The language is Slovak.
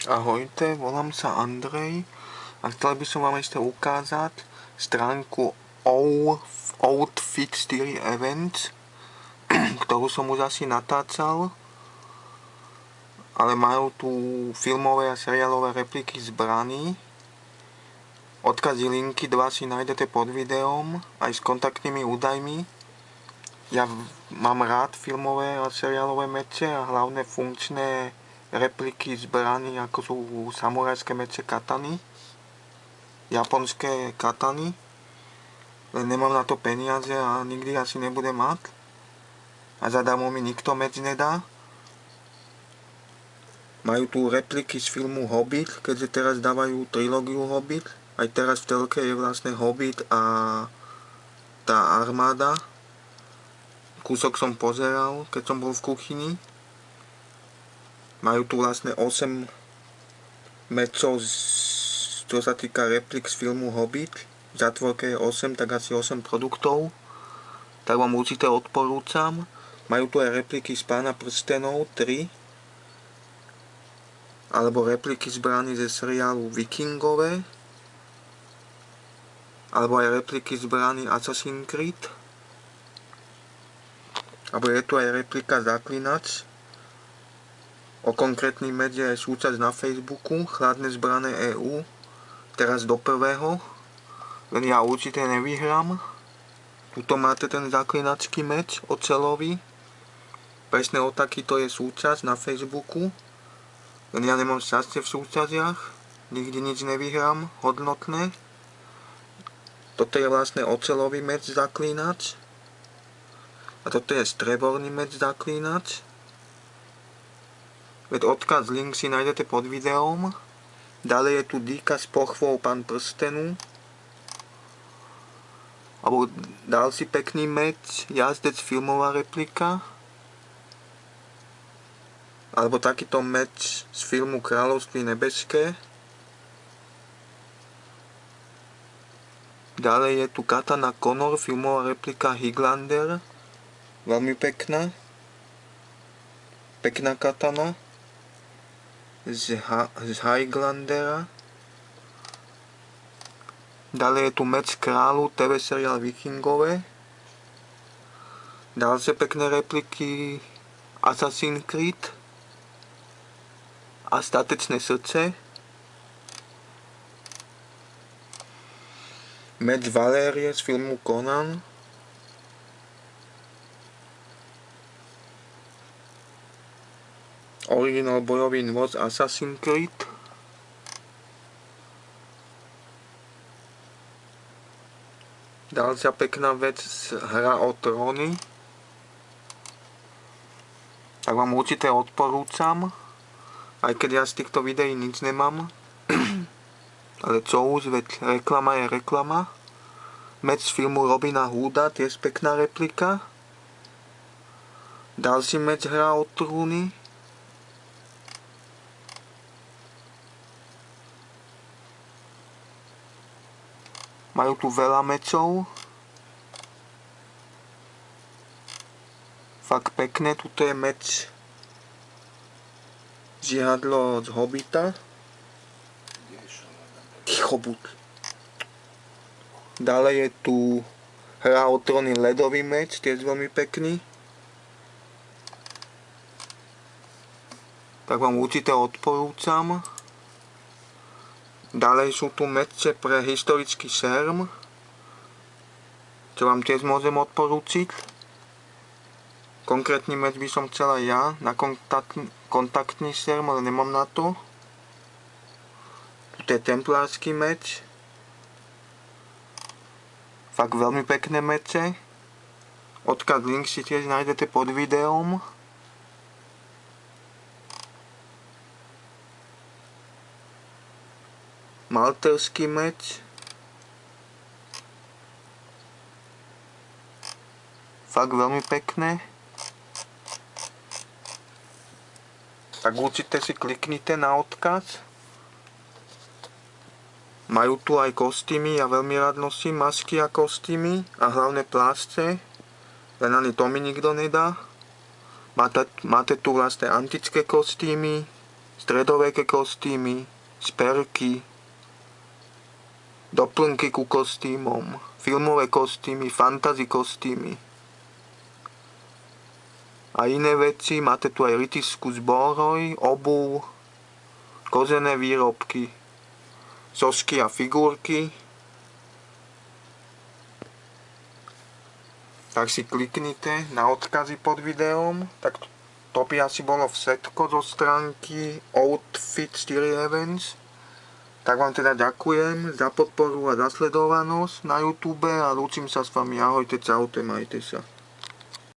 Ahojte, volám sa Andrej a chcel by som vám ešte ukázať stránku Outfit 4 Events, ktorú som už asi natáčal, ale majú tu filmové a seriálové repliky zbraní. Odkazy linky 2 si nájdete pod videom aj s kontaktnými údajmi. Ja mám rád filmové a seriálové meče a hlavné funkčné repliky zbraní, ako sú samurajské meče katany, japonské katany, len nemám na to peniaze a nikdy asi nebudem mať. A zadarmo mi nikto meč nedá. Majú tu repliky z filmu Hobbit, keďže teraz dávajú trilógiu Hobbit. Aj teraz v telke je vlastne Hobbit a tá armáda. Kúsok som pozeral, keď som bol v kuchyni. Majú tu vlastne 8 mečov, čo sa týka replik z filmu Hobbit. V zátvorke je 8, tak asi 8 produktov. Tak vám určite odporúčam. Majú tu aj repliky z Pána prstenov 3. Alebo repliky zbraní ze seriálu Vikingové. Alebo aj repliky zbraní Assassin's Creed. Alebo je tu aj replika Zaklinač. O konkrétny meč je aj súčasť na Facebooku, Chladné zbrane EU, teraz do 1. Len ja určite nevyhrám. Tuto máte ten zaklinačský meč oceľový. Presne o takýto je súčasť na Facebooku. Len ja nemám šťastie v súťažiach, nikdy nič nevyhrám hodnotné. Toto je vlastne oceľový meč zaklinač. A toto je streborný meč zaklinač. Veď odkaz, link si nájdete pod videom. Ďalej je tu dýka s pochvou Pán prstenu. Alebo ďalší pekný meč, jazdec filmová replika. Alebo takýto meč z filmu Kráľovství nebeské. Ďalej je tu katana Conor, filmová replika Highlander. Veľmi pekná. Pekná katana. Z Highlandera. Ďalej je tu meč kráľu, TV seriál Vikingové. Ďalšie pekné repliky Assassin's Creed a Statečné srdce. Meč Valérie z filmu Conan. Originál bojový nôž Assassin's Creed. Ďalšia pekná vec, hra o tróny. Tak vám určite odporúčam. Aj keď ja z týchto videí nič nemám. Ale čo už, veď reklama je reklama. Meč z filmu Robina Hooda, tiež pekná replika. Ďalší meč hra o trúny. Majú tu veľa mečov. Fakt pekné, tuto je meč žihadlo z Hobbita. Ticho buď. Ďalej je tu hra o tróny ledový meč, tiež veľmi pekný. Tak vám určite odporúčam. Ďalej sú tu meče pre historický šerm, čo vám tiež môžem odporúčiť. Konkrétny meč by som chcel aj ja, na kontaktný šerm, ale nemám na to. Tu je templársky meč. Fakt veľmi pekné meče. Odkaz, link si tiež nájdete pod videom. Malterský meč. Fakt veľmi pekné. Tak určite si kliknite na odkaz. Majú tu aj kostýmy, ja veľmi rád nosím masky a kostýmy a hlavne plášťe. Len ani to mi nikto nedá. Máte tu vlastne antické kostýmy, stredoveké kostýmy, sperky, doplnky ku kostýmom, filmové kostýmy, fantasy kostýmy a iné veci. Máte tu aj rytírsku zbroj, obuv, kožené výrobky, sošky a figurky. Tak si kliknite na odkazy pod videom. Tak to by asi bolo všetko zo stránky Outfit Styrie Events. Tak vám teda ďakujem za podporu a za sledovanosť na YouTube a lúčim sa s vami. Ahojte, čaute, majte sa.